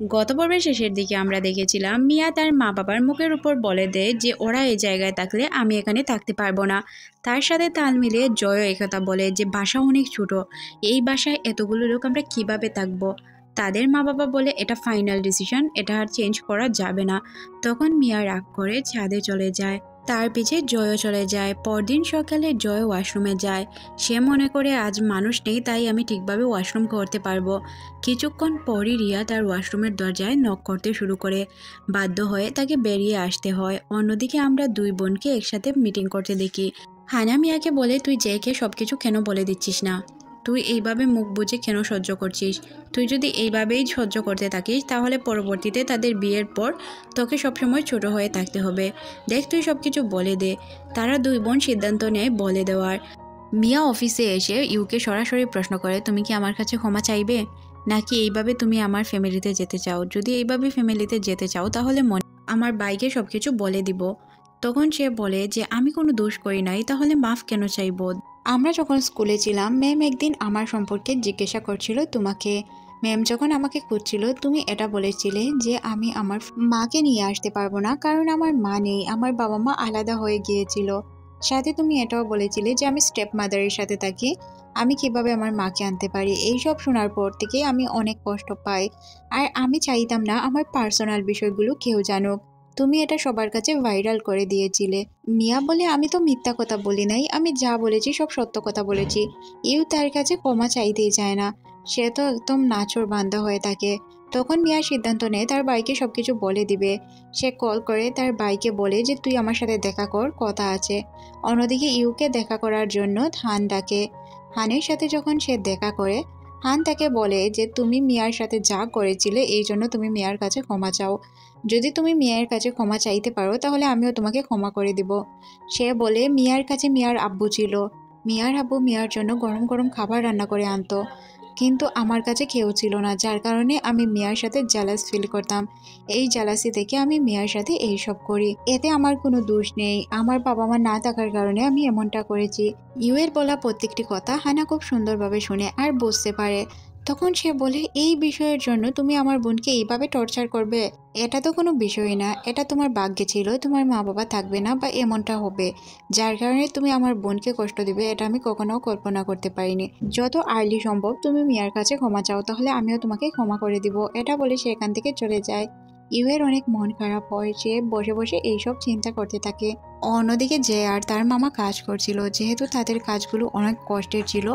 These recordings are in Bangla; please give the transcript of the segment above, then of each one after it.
গত পর্বের শেষের দিকে আমরা দেখেছিলাম মিয়া তার মা বাবার মুখের উপর বলে দেয় যে ওরা এই জায়গায় থাকলে আমি এখানে থাকতে পারবো না। তার সাথে তাল মিলিয়ে জয়ও একথা বলে যে বাসা অনেক ছোট, এই বাসায় এতগুলো লোক আমরা কিভাবে থাকবো। তাদের মা বাবা বলে এটা ফাইনাল ডিসিশন, এটা আর চেঞ্জ করা যাবে না। তখন মিয়া রাগ করে ছাদে চলে যায়, তার পিছে জয়ও চলে যায়। পরদিন সকালে জয় ওয়াশরুমে যায়, সে মনে করে আজ মানুষ নেই তাই আমি ঠিকভাবে ওয়াশরুম করতে পারবো। কিছুক্ষণ পরই রিয়া তার ওয়াশরুমের দরজায় নক করতে শুরু করে, বাধ্য হয়ে তাকে বেরিয়ে আসতে হয়। অন্যদিকে আমরা দুই বোনকে একসাথে মিটিং করতে দেখি। হানা মিয়াকে বলে, তুই জেকে সবকিছু কেন বলে দিচ্ছিস না? তুই এইভাবে মুখ বুজে কেন সহ্য করছিস? তুই যদি এইভাবেই সহ্য করতে থাকিস তাহলে পরবর্তীতে তাদের বিয়ের পর তোকে সবসময় ছোট হয়ে থাকতে হবে। দেখ, তুই সবকিছু বলে দে। তারা দুই বোন সিদ্ধান্ত নেয় বলে দেওয়ার। মিয়া অফিসে এসে ইউকে সরাসরি প্রশ্ন করে, তুমি কি আমার কাছে ক্ষমা চাইবে, নাকি এইভাবে তুমি আমার ফ্যামিলিতে যেতে চাও? যদি এইভাবে ফ্যামিলিতে যেতে চাও তাহলে আমার বাইকে সবকিছু বলে দিব। তখন সে বলে যে আমি কোনো দোষ করি নাই, তাহলে মাফ কেন চাইব? আমরা যখন স্কুলে ছিলাম ম্যাম একদিন আমার সম্পর্কে জিজ্ঞাসা করছিল তোমাকে। ম্যাম যখন আমাকে খুঁজছিল তুমি এটা বলেছিলে যে আমি আমার মাকে নিয়ে আসতে পারবো না কারণ আমার মা নেই, আমার বাবা মা আলাদা হয়ে গিয়েছিল। সাথে তুমি এটাও বলেছিলে যে আমি স্টেপ মাদারের সাথে থাকি, আমি কিভাবে আমার মাকে আনতে পারি। এইসব শোনার পর থেকে আমি অনেক কষ্ট পাই, আর আমি চাইতাম না আমার পার্সোনাল বিষয়গুলো কেউ জানুক। তুমি এটা সবার কাছে ভাইরাল করে দিয়েছিলে। মিয়া বলে, আমি তো মিথ্যা কথা বলি নাই, আমি যা বলেছি সব সত্য কথা বলেছি। ইউ তার কাছে ক্ষমা চাইতেই চায় না, সে তো একদম নাছোড় বান্দা হয়ে থাকে। তখন মিয়া সিদ্ধান্ত নেয় তার ভাইকে সবকিছু বলে দিবে। সে কল করে তার ভাইকে বলে যে তুই আমার সাথে দেখা কর, কথা আছে। অন্যদিকে ইউকে দেখা করার জন্য হান ডাকে। হানের সাথে যখন সে দেখা করে, হান তাকে বলে যে তুমি মিয়ার সাথে যা করেছিলে এই জন্য তুমি মিয়ার কাছে ক্ষমা চাও। যদি তুমি মিয়ার কাছে ক্ষমা চাইতে পারো তাহলে আমিও তোমাকে ক্ষমা করে দিব। সে বলে মিয়ার কাছে মিয়ার আব্বু ছিল, মিয়ার আব্বু মিয়ার জন্য গরম গরম খাবার রান্না করে আনতো, কিন্তু আমার কাছে কেউ ছিল না, যার কারণে আমি মিয়ার সাথে জেলাস ফিল করতাম। এই জেলাসি থেকে আমি মিয়ার সাথে এইসব করি, এতে আমার কোনো দোষ নেই, আমার বাবা মা না থাকার কারণে আমি এমনটা করেছি। ইউয়ের বলা প্রত্যেকটি কথা হানা খুব সুন্দরভাবে শুনে আর বুঝতে পারে। তখন সে বলে, এই বিষয়ের জন্য তুমি আমার বোনকে এইভাবে টর্চার করবে? এটা তো কোনো বিষয়ই না, এটা তোমার ভাগ্যে ছিল তোমার মা বাবা থাকবে না বা এমনটা হবে, যার কারণে তুমি আমার বোনকে কষ্ট দিবে, এটা আমি কখনো কল্পনা করতে পারিনি। যত আর্লি সম্ভব তুমি মিয়ার কাছে ক্ষমা চাও, তাহলে আমিও তোমাকে ক্ষমা করে দিব। এটা বলে সে এখান থেকে চলে যায়। ইউয়ের অনেক মন খারাপ হয়, সে বসে বসে এইসব চিন্তা করতে থাকে। অন্যদিকে জে আর তার মামা কাজ করছিল, যেহেতু তাদের কাজগুলো অনেক কষ্টের ছিল,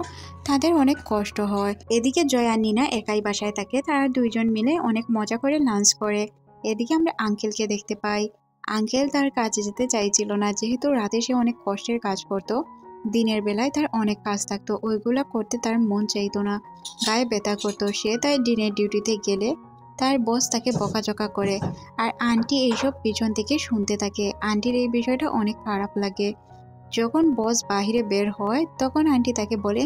তাদের অনেক কষ্ট হয়। এদিকে জয় আর নিনা একাই বাসায় থাকে, তারা দুইজন মিলে অনেক মজা করে লাঞ্চ করে। এদিকে আমরা আঙ্কেলকে দেখতে পাই। আঙ্কেল তার কাজে যেতে চাইছিল না, যেহেতু রাতে সে অনেক কষ্টের কাজ করত। দিনের বেলায় তার অনেক কাজ থাকতো, ওইগুলা করতে তার মন চাইতো না, গায়ে ব্যথা করতো। সে তাই দিনের ডিউটিতে গেলে তার বস তাকে বকাঝকা করে, আর আন্টি এইসব পিছন থেকে শুনতে থাকে। আন্টির এই বিষয়টা অনেক খারাপ লাগে। যখন বস বাহিরে বের হয় তখন আন্টি তাকে বলে,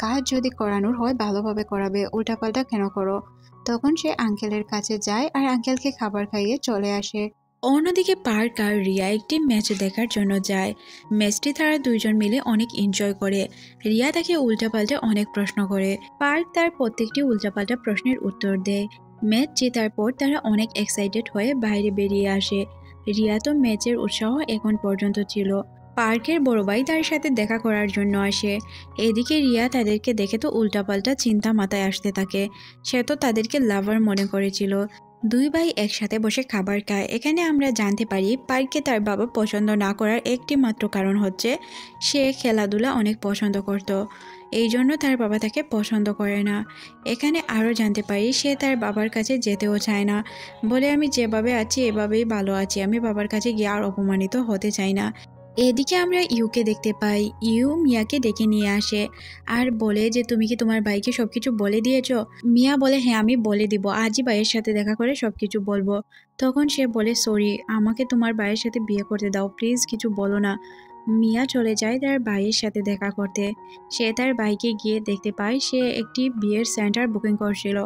কাজ যদি করানোর হয় ভালোভাবে করাবে, উল্টাপাল্টা কেন করো। তখন সে আঙ্কেলের কাছে যায় আর আঙ্কেলকে খাবার খাইয়ে চলে আসে। অন্যদিকে পার্ক আর রিয়া একটি ম্যাচ দেখার জন্য যায়। ম্যাচটি তারা দুইজন মিলে অনেক এনজয় করে। রিয়া তাকে উল্টাপাল্টা অনেক প্রশ্ন করে, পার্ক তার প্রত্যেকটি উল্টাপাল্টা প্রশ্নের উত্তর দেয়। ম্যাচ জেতার পর তারা অনেক এক্সাইটেড হয়ে বাইরে বেরিয়ে আসে। রিয়া তো ম্যাচের উৎসাহ এখন পর্যন্ত ছিল। পার্কের বড় ভাই তার সাথে দেখা করার জন্য আসে। এদিকে রিয়া তাদেরকে দেখে তো উল্টাপাল্টা চিন্তা মাথায় আসতে থাকে, সে তো তাদেরকে লাভার মনে করেছিল। দুই ভাই একসাথে বসে খাবার খায়। এখানে আমরা জানতে পারি পার্ককে তার বাবা পছন্দ না করার একটি মাত্র কারণ হচ্ছে সে খেলাধুলা অনেক পছন্দ করত, এই জন্য তার বাবা তাকে পছন্দ করে না। এখানে আরও জানতে পারি সে তার বাবার কাছে যেতেও চায় না, বলে আমি যেভাবে আছি এভাবেই ভালো আছি, আমি বাবার কাছে গিয়ে আর অপমানিত হতে চাই না। এদিকে আমরা ইউকে দেখতে পাই। ইউ মিয়াকে ডেকে নিয়ে আসে আর বলে যে তুমি কি তোমার ভাইকে সবকিছু বলে দিয়েছো? মিয়া বলে, হ্যাঁ আমি বলে দিব, আজই ভাইয়ের সাথে দেখা করে সবকিছু বলবো। তখন সে বলে, সরি, আমাকে তোমার ভাইয়ের সাথে বিয়ে করতে দাও, প্লিজ কিছু বলো না। মিয়া চলে যায় তার ভাইয়ের সাথে দেখা করতে। সে তার ভাইকে গিয়ে দেখতে পায় সে একটি বিয়ের সেন্টার বুকিং করছিল।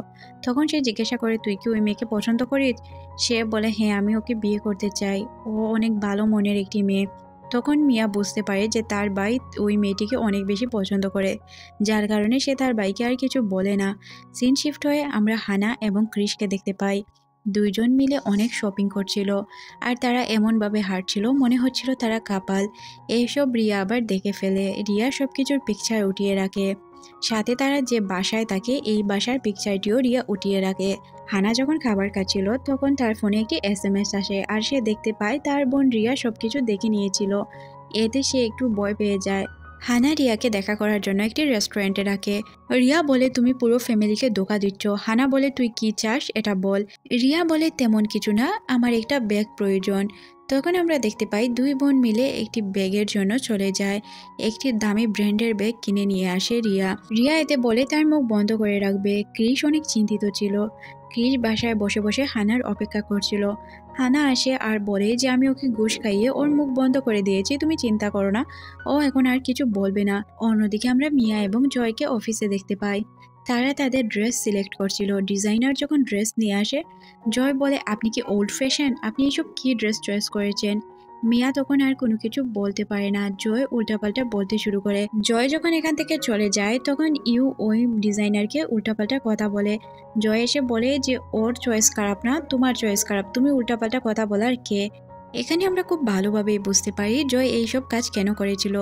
তখন সে জিজ্ঞাসা করে, তুই কি ওই মেয়েকে পছন্দ করিস? সে বলে, হ্যাঁ আমি ওকে বিয়ে করতে চাই, ও অনেক ভালো মনের একটি মেয়ে। তখন মিয়া বুঝতে পারে যে তার ভাই ওই মেয়েটিকে অনেক বেশি পছন্দ করে, যার কারণে সে তার ভাইকে আর কিছু বলে না। সিন শিফট হয়ে আমরা হানা এবং ক্রিশকে দেখতে পাই। দুইজন মিলে অনেক শপিং করছিল, আর তারা এমনভাবে হাঁটছিল মনে হচ্ছিল তারা কাপাল। এইসব রিয়া আবার দেখে ফেলে। রিয়া সবকিছুর পিকচার উঠিয়ে রাখে, সাথে তারা যে বাসায় থাকে এই বাসার পিকচারটিও রিয়া উঠিয়ে রাখে। হানা যখন খাবার খাচ্ছিল তখন তার ফোনে একটি এসএমএস আসে, আর সে দেখতে পায় তার বোন রিয়া সবকিছু দেখে নিয়েছিল। এতে সে একটু ভয় পেয়ে যায়। হানা রিয়াকে দেখা করার জন্য একটি রেস্টুরেন্টে রাখে। রিয়া বলে তুমি পুরো ফ্যামিলিকে ধোঁকা দিচ্ছ। হানা বলে তুই কি চাস এটা বল। রিয়া বলে তেমন কিছু না, আমার একটা ব্যাগ প্রয়োজন। তখন আমরা দেখতে পাই দুই বোন মিলে একটি ব্যাগের জন্য চলে যায়। একটি দামি ব্র্যান্ডের ব্যাগ কিনে নিয়ে আসে রিয়া। রিয়া এতে বলে তার মুখ বন্ধ করে রাখবে। ক্রিশ অনেক চিন্তিত ছিল। ক্রিশ বাসায় বসে বসে হানার অপেক্ষা করছিল। হানা আসে আর বলে যে আমি ওকে ঘুষ খাইয়ে ওর মুখ বন্ধ করে দিয়েছি, তুমি চিন্তা করো না, ও এখন আর কিছু বলবে না। অন্যদিকে আমরা মিয়া এবং জয়কে অফিসে দেখতে পাই। তারা তাদের ড্রেস সিলেক্ট করছিল। ডিজাইনার যখন ড্রেস নিয়ে আসে, জয় বলে আপনি কি ওল্ড ফ্যাশন, আপনি এসব কি ড্রেস চয়েস করেছেন। মিয়া তখন আর কোনো কিছু বলতে পারে না। জয় উল্টাপাল্টা বলতে শুরু করে। জয় যখন এখান থেকে চলে যায় তখন ওই ডিজাইনারকে উল্টাপাল্টা কথা বলে। জয় এসে বলে যে ওর চয়েস খারাপ না, তোমার চয়েস খারাপ, তুমি উল্টাপাল্টা কথা বলার কে। এখানে আমরা খুব ভালোভাবেই বুঝতে পারি জয় এইসব কাজ কেন করেছিল।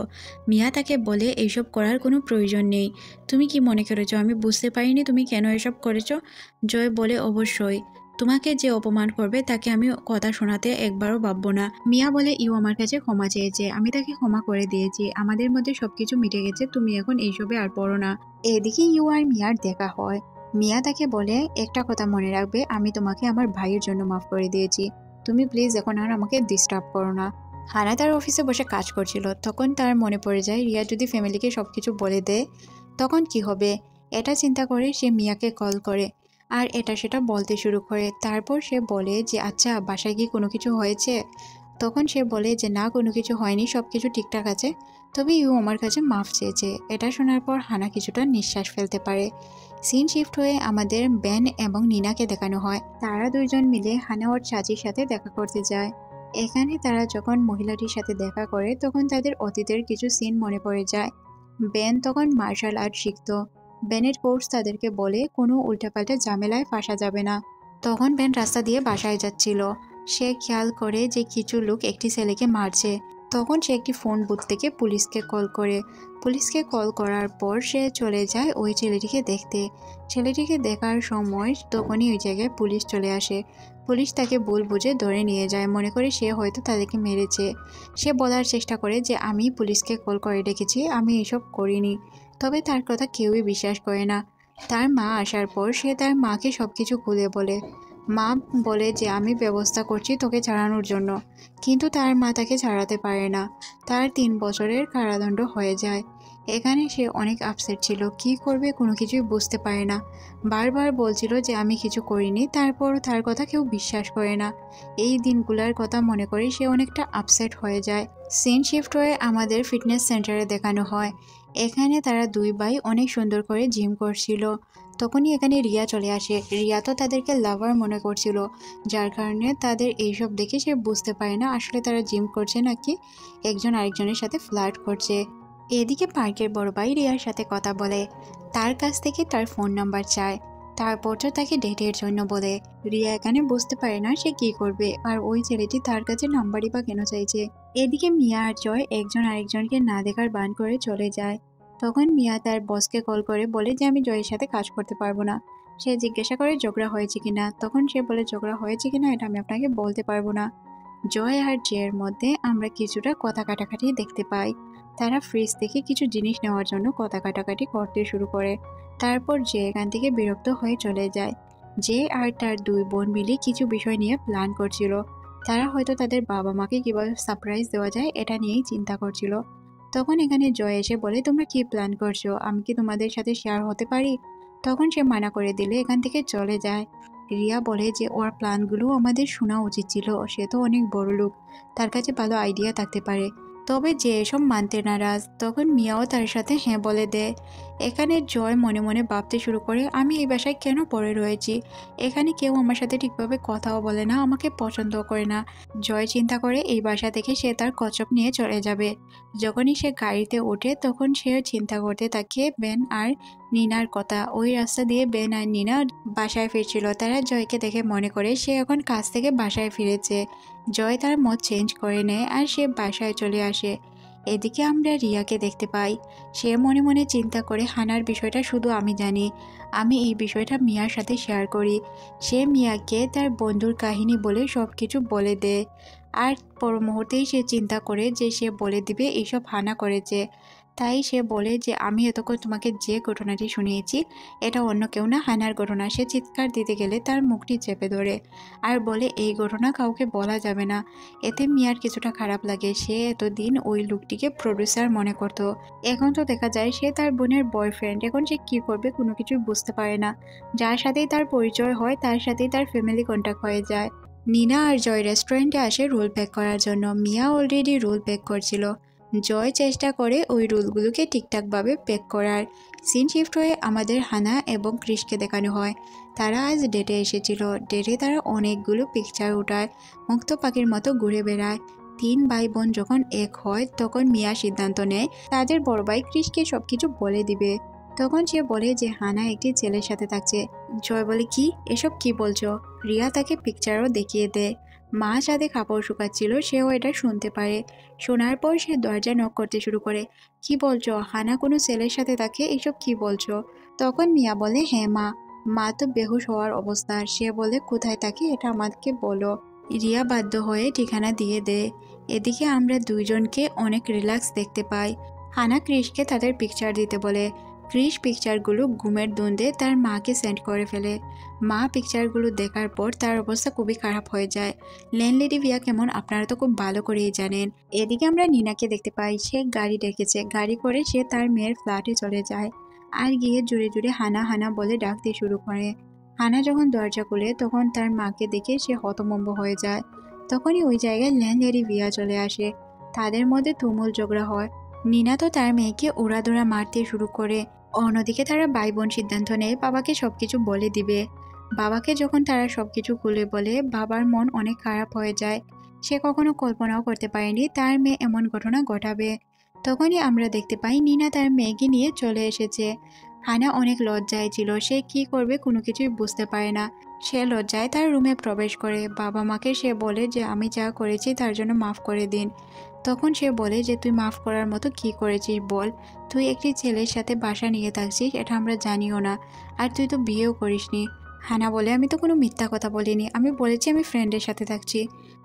মিয়া তাকে বলে এইসব করার কোনো প্রয়োজন নেই, তুমি কি মনে করেছো আমি বুঝতে পারিনি তুমি কেন এসব করেছো। জয় বলে অবশ্যই, তোমাকে যে অপমান করবে তাকে আমি কথা শোনাতে একবারও ভাববো না। মিয়া বলে আমার কাছে ক্ষমা চেয়েছে, আমি তাকে ক্ষমা করে দিয়েছি, আমাদের মধ্যে সবকিছু মিটে গেছে, তুমি এখন এইসবে আর পড়ো না। এদিকে আর মিয়ার দেখা হয়। মিয়া তাকে বলে একটা কথা মনে রাখবে, আমি তোমাকে আমার ভাইয়ের জন্য মাফ করে দিয়েছি, তুমি প্লিজ এখন আর আমাকে ডিস্টার্ব করো না। হানা তার অফিসে বসে কাজ করছিল। তখন তার মনে পড়ে যায় রিয়া যদি ফ্যামিলিকে সবকিছু বলে দেয় তখন কি হবে। এটা চিন্তা করে সে মিয়াকে কল করে আর এটা সেটা বলতে শুরু করে। তারপর সে বলে যে আচ্ছা বাসায় কি কোনো কিছু হয়েছে। তখন সে বলে যে না কোনো কিছু হয়নি, সব কিছু ঠিকঠাক আছে, তবে আমার কাছে মাফ চেয়েছে। এটা শোনার পর হানা কিছুটা নিঃশ্বাস ফেলতে পারে। সিন শিফট হয়ে আমাদের বেন এবং নিনাকে দেখানো হয়। তারা দুইজন মিলে হানা ওর চাচির সাথে দেখা করতে যায়। এখানে তারা যখন মহিলাটির সাথে দেখা করে তখন তাদের অতীতের কিছু সিন মনে পড়ে যায়। বেন তখন মার্শাল আর্ট শিখত। বেনের কোর্স তাদেরকে বলে কোনো উল্টাপাল্টা ঝামেলায় ফাঁসা যাবে না। তখন বেন রাস্তা দিয়ে বাসায় যাচ্ছিল। সে খেয়াল করে যে কিছু লোক একটি ছেলেকে মারছে। তখন সে একটি ফোন বুথ থেকে পুলিশকে কল করে। পুলিশকে কল করার পর সে চলে যায় ওই ছেলেটিকে দেখতে। ছেলেটিকে দেখার সময় তখনই ওই জায়গায় পুলিশ চলে আসে। পুলিশ তাকে ভুল বুঝে ধরে নিয়ে যায়, মনে করে সে হয়তো তাদেরকে মেরেছে। সে বলার চেষ্টা করে যে আমি পুলিশকে কল করে ডেকেছি, আমি এসব করিনি। তবে তার কথা কেউই বিশ্বাস করে না। তার মা আসার পর সে তার মাকে সবকিছু খুলে বলে। মা বলে যে আমি ব্যবস্থা করছি তোকে ছাড়ানোর জন্য, কিন্তু তার মা তাকে ছাড়াতে পারে না। তার 3 বছরের কারাদণ্ড হয়ে যায়। এখানে সে অনেক আপসেট ছিল, কি করবে কোনো কিছুই বুঝতে পারে না। বারবার বলছিল যে আমি কিছু করিনি, তারপরও তার কথা কেউ বিশ্বাস করে না। এই দিনগুলোর কথা মনে করে সে অনেকটা আপসেট হয়ে যায়। সিন শিফট হয়ে আমাদের ফিটনেস সেন্টারে দেখানো হয়। এখানে তারা দুই ভাই অনেক সুন্দর করে জিম করছিল। তখনই এখানে রিয়া চলে আসে। রিয়া তো তাদেরকে লাভার মনে করছিল, যার কারণে তাদের এইসব দেখে সে বুঝতে পারে না আসলে তারা জিম করছে নাকি একজন আরেকজনের সাথে ফ্লার্ট করছে। এদিকে পার্কের বড় ভাই রিয়ার সাথে কথা বলে, তার কাছ থেকে তার ফোন নাম্বার চায়, তারপর তো তাকে ডেটের জন্য বলে। রিয়া এখানে বুঝতে পারে না সে কি করবে, আর ওই ছেলেটি তার কাছে নাম্বারই বা কেন চাইছে। এদিকে মিয়া আর জয় একজন আরেকজনকে না দেখার বান করে চলে যায়। তখন মিয়া তার বসকে কল করে বলে যে আমি জয়ের সাথে কাজ করতে পারবো না। সে জিজ্ঞাসা করে ঝগড়া হয়েছে কিনা। তখন সে বলে ঝগড়া হয়েছে কিনা এটা আমি আপনাকে বলতে পারবো না। জয় আর জয়ের মধ্যে আমরা কিছুটা কথা কাটাকাটি দেখতে পাই। তারা ফ্রিজ থেকে কিছু জিনিস নেওয়ার জন্য কথা কাটাকাটি করতে শুরু করে। তারপর যে এখান থেকে বিরক্ত হয়ে চলে যায়। যে আর তার দুই বোন মিলে কিছু বিষয় নিয়ে প্ল্যান করছিল। তারা হয়তো তাদের বাবা মাকে কিভাবে সারপ্রাইজ দেওয়া যায় এটা নিয়েই চিন্তা করছিল। তখন এখানে জয় এসে বলে তোমরা কি প্ল্যান করছো, আমি কি তোমাদের সাথে শেয়ার হতে পারি। তখন সে মানা করে দিলে এখান থেকে চলে যায়। রিয়া বলে যে ওর প্ল্যানগুলো আমাদের শোনা উচিত ছিল, সে তো অনেক বড় লোক, তার কাছে ভালো আইডিয়া থাকতে পারে। তবে যে এসব মানতে নারাজ। তখন মিয়াও তার সাথে হ্যাঁ বলে দেয়। এখানে জয় মনে মনে ভাবতে শুরু করে, আমি এই বাসায় কেন পড়ে রয়েছি? এখানে কেউ আমার সাথে ঠিকভাবে কথাও বলে না, আমাকে পছন্দও করে না। জয় চিন্তা করে এই বাসা থেকে সে তার কচ্ছপ নিয়ে চলে যাবে। যখনই সে গাড়িতে ওঠে তখন সে চিন্তা করতে থাকে বেন আর নিনার কথা। ওই রাস্তা দিয়ে বেন আর নিনা বাসায় ফিরছিল। তারা জয়কে দেখে মনে করে সে এখন কাজ থেকে বাসায় ফিরেছে। জয় তার মত চেঞ্জ করে নেয় আর সে বাসায় চলে আসে। এদিকে আমরা রিয়াকে দেখতে পাই। সে মনে মনে চিন্তা করে, হানার বিষয়টা শুধু আমি জানি, আমি এই বিষয়টা মিয়ার সাথে শেয়ার করি। সে মিয়াকে তার বন্ধুর কাহিনী বলে সব কিছু বলে দেয়। আর পর মুহূর্তেই সে চিন্তা করে যে সে বলে দিবে এইসব হানা করেছে। তাই সে বলে যে আমি এতক্ষণ তোমাকে যে ঘটনাটি শুনিয়েছি এটা অন্য কেউ না, হানার ঘটনা। সে চিৎকার দিতে গেলে তার মুখটি চেপে ধরে আর বলে এই ঘটনা কাউকে বলা যাবে না। এতে মিয়ার কিছুটা খারাপ লাগে। সে এতদিন ওই লোকটিকে প্রডিউসার মনে করত, এখন তো দেখা যায় সে তার বোনের বয়ফ্রেন্ড। এখন সে কি করবে কোনো কিছুই বুঝতে পারে না। যার সাথেই তার পরিচয় হয় তার সাথেই তার ফ্যামিলি কন্ট্যাক্ট হয়ে যায়। নিনা আর জয় রেস্টুরেন্টে আসে রোল প্যাক করার জন্য। মিয়া অলরেডি রোল প্যাক করছিল। জয় চেষ্টা করে ওই রোলগুলোকে ঠিকঠাকভাবে প্যাক করার। সিন শিফট হয়ে আমাদের হানা এবং ক্রিশকে দেখানো হয়। তারা আজ ডেটে এসেছিল। ডেটে তারা অনেকগুলো পিকচার ওঠায়, মুক্ত পাখির মতো ঘুরে বেড়ায়। 3 ভাই বোন যখন এক হয় তখন মিয়া সিদ্ধান্ত নেয় তাদের বড় ভাই ক্রিশকে সবকিছু বলে দিবে। তখন সে বলে যে হানা একটি ছেলের সাথে থাকছে। জয় বলে, কি এসব কি বলছো? রিয়া তাকে পিকচারও দেখিয়ে দেয়। মা সাথে কাপড় শুকাচ্ছিল, সেও এটা শুনতে পারে। শোনার পর সে দরজা নক করতে শুরু করে। কি বলছো? হানা কোনো ছেলের সাথে থাকে? এসব কি বলছো? তখন মিয়া বলে, হ্যাঁ মা। মা তো বেহুশ হওয়ার অবস্থা। সে বলে, কোথায় থাকে এটা আমাকে বলো। রিয়া বাধ্য হয়ে ঠিকানা দিয়ে দেয়। এদিকে আমরা দুইজনকে অনেক রিল্যাক্স দেখতে পাই। হানা ক্রিশকে তাদের পিকচার দিতে বলে। ক্রিশ পিকচারগুলো ঘুমের দ্বন্দ্বে তার মাকে সেন্ড করে ফেলে। মা পিকচারগুলো দেখার পর তার অবস্থা খুবই খারাপ হয়ে যায়। ল্যান্ডলেডি ভিয়া কেমন আপনারা তো খুব ভালো করেই জানেন। এদিকে আমরা নিনাকে দেখতে পাই। সে গাড়ি ডেকেছে। গাড়ি করে সে তার মেয়ের ফ্ল্যাটে চলে যায় আর গিয়ে জুড়ে জুড়ে হানা হানা বলে ডাকতে শুরু করে। হানা যখন দরজা খুলে তখন তার মাকে দেখে সে হতভম্ব হয়ে যায়। তখনই ওই জায়গায় ল্যান্ডলেডি ভিয়া চলে আসে। তাদের মধ্যে তুমুল ঝগড়া হয়। নিনা তো তার মেয়েকে উড়াদুড়া মারতে শুরু করে। অন্যদিকে তারা ভাই বোন সিদ্ধান্ত নেয় বাবাকে সবকিছু বলে দিবে। বাবাকে যখন তারা সবকিছু খুলে বলে বাবার মন অনেক খারাপ হয়ে যায়। সে কখনো কল্পনাও করতে পারেনি তার মেয়ে এমন ঘটনা ঘটাবে। তখনই আমরা দেখতে পাই নিনা তার মেয়েকে নিয়ে চলে এসেছে। হানা অনেক লজ্জায় ছিল। সে কি করবে কোনো কিছুই বুঝতে পারে না। সে লজ্জায় তার রুমে প্রবেশ করে। বাবা মাকে সে বলে যে আমি যা করেছি তার জন্য মাফ করে দিন। তখন সে বলে যে তুই মাফ করার মতো কি করেছিস বল। তুই একটি ছেলের সাথে বাসা নিয়ে থাকছিস, এটা আমরা জানিও না। আর তুই তো বিয়েও করিসনি। হানা বলে, আমি তো কোনো মিথ্যা কথা বলিনি, আমি বলেছি আমি ফ্রেন্ডের সাথে থাকছি।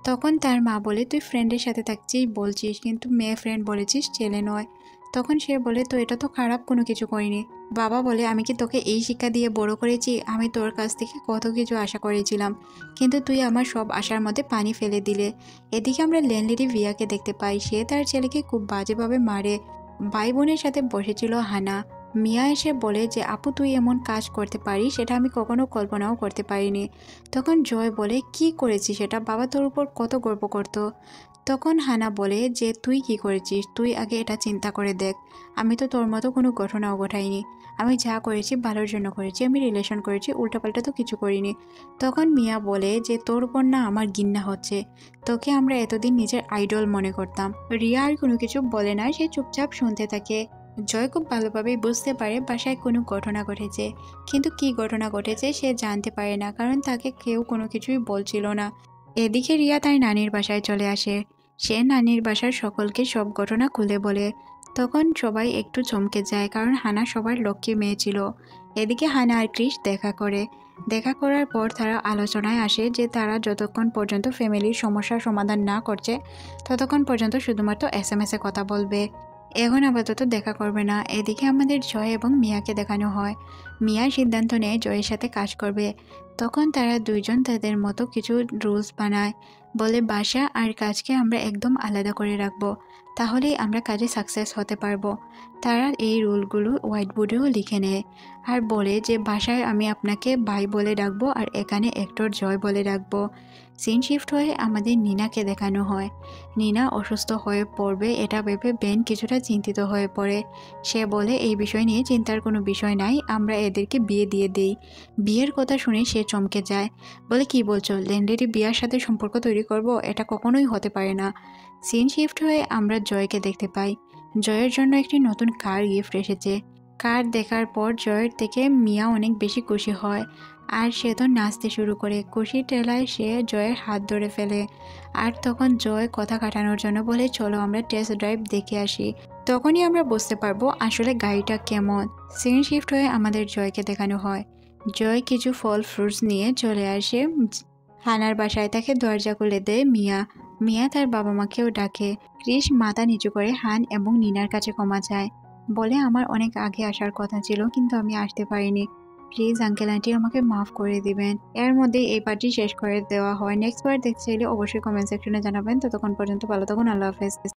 তখন তার মা বলে, তুই ফ্রেন্ডের সাথে থাকছিস বলছিস, কিন্তু মেয়ে ফ্রেন্ড বলেছিস, ছেলে নয়। তখন সে বলে, তো এটা তো খারাপ কোনো কিছু করিনি। বাবা বলে, আমি কি তোকে এই শিক্ষা দিয়ে বড় করেছি? আমি তোর কাছ থেকে কত কিছু আশা করেছিলাম, কিন্তু তুই আমার সব আশার মধ্যে পানি ফেলে দিলে। এদিকে আমরা ল্যান্ডলেডি ভিয়াকে দেখতে পাই। সে তার ছেলেকে খুব বাজেভাবে মারে। ভাই বোনের সাথে বসেছিল হানা। মিয়া এসে বলে যে আপু তুই এমন কাজ করতে পারিস সেটা আমি কখনো কল্পনাও করতে পারিনি। তখন জয় বলে, কি করেছিস সেটা? বাবা তোর উপর কত গর্ব করত। তখন হানা বলে যে তুই কি করেছিস, তুই আগে এটা চিন্তা করে দেখ। আমি তো তোর মতো কোনো ঘটনাও ঘটাইনি। আমি যা করেছি ভালোর জন্য করেছি। আমি রিলেশন করেছি, উল্টাপাল্টা তো কিছু করিনি। তখন মিয়া বলে যে তোর উপর না আমার ঘৃণা হচ্ছে। তোকে আমরা এতদিন নিজের আইডল মনে করতাম। রিয়া আর কোনো কিছু বলে না, সে চুপচাপ শুনতে থাকে। জয় খুব ভালোভাবেই বুঝতে পারে বাসায় কোনো ঘটনা ঘটেছে, কিন্তু কি ঘটনা ঘটেছে সে জানতে পারে না, কারণ তাকে কেউ কোনো কিছুই বলছিল না। এদিকে রিয়া তার নানির বাসায় চলে আসে। সে নানির বাসার সকলকে সব ঘটনা খুলে বলে। তখন সবাই একটু চমকে যায়, কারণ হানা সবার লক্ষ্মী মেয়ে ছিল। এদিকে হানা আর ক্রিশ দেখা করে। দেখা করার পর তারা আলোচনায় আসে যে তারা যতক্ষণ পর্যন্ত ফ্যামিলির সমস্যার সমাধান না করছে ততক্ষণ পর্যন্ত শুধুমাত্র SMS-এ কথা বলবে। এখন আপাতত দেখা করবে না। এদিকে আমাদের জয় এবং মিয়াকে দেখানো হয়। মিয়া সিদ্ধান্ত নেয় জয়ের সাথে কাজ করবে। তখন তারা দুইজন তাদের মতো কিছু রুলস বানায়, বলে বাসা আর কাজকে আমরা একদম আলাদা করে রাখবো, তাহলেই আমরা কাজে সাকসেস হতে পারবো। তারা এই রুলগুলো হোয়াইট বোর্ডেও লিখে নেয় আর বলে যে বাসায় আমি আপনাকে ভাই বলে ডাকবো আর এখানে অ্যাক্টর জয় বলে ডাকবো। সিন শিফট হয়ে আমাদের নিনাকে দেখানো হয়। নিনা অসুস্থ হয়ে পড়বে এটা ভেবে বেন কিছুটা চিন্তিত হয়ে পড়ে। সে বলে এই বিষয় নিয়ে চিন্তার কোনো বিষয় নাই, আমরা এদেরকে বিয়ে দিয়ে দেই। বিয়ের কথা শুনে সে চমকে যায়, বলে কি বলছো, ল্যান্ডেরি বিয়ার সাথে সম্পর্ক তৈরি করব? এটা কখনোই হতে পারে না। সিন শিফট হয়ে আমরা জয়কে দেখতে পাই। জয়ের জন্য একটি নতুন কার গিফট এসেছে। কার দেখার পর জয়ের থেকে মিয়া অনেক বেশি খুশি হয় আর সে তো নাচতে শুরু করে। খুশি টেলায় সে জয়ের হাত ধরে ফেলে আর তখন জয় কথা কাটানোর জন্য বলে চলো আমরা টেস্ট ড্রাইভ দেখে আসি, তখনই আমরা বুঝতে পারবো আসলে গাড়িটা কেমন। সিন শিফট হয়ে আমাদের জয়কে দেখানো হয়। জয় কিছু ফল ফ্রুটস নিয়ে চলে আসে হানার বাসায়, তাকে দরজা খুলে দেয় মিয়া। মিয়া তার বাবা মাকেও ডাকে। ক্রিস মাথা নিচু করে হান এবং নিনার কাছে ক্ষমা চায়, বলে আমার অনেক আগে আসার কথা ছিল কিন্তু আমি আসতে পারিনি, প্লিজ আঙ্কেল আন্টি আমাকে মাফ করে দিবেন। এর মধ্যে এই পার্টি শেষ করে দেওয়া হয়। নেক্সট পার্ট দেখতে চাইলে অবশ্যই কমেন্ট সেকশনে জানাবেন। ততক্ষণ পর্যন্ত ভালো থাকুন, আল্লাহ হাফেজ।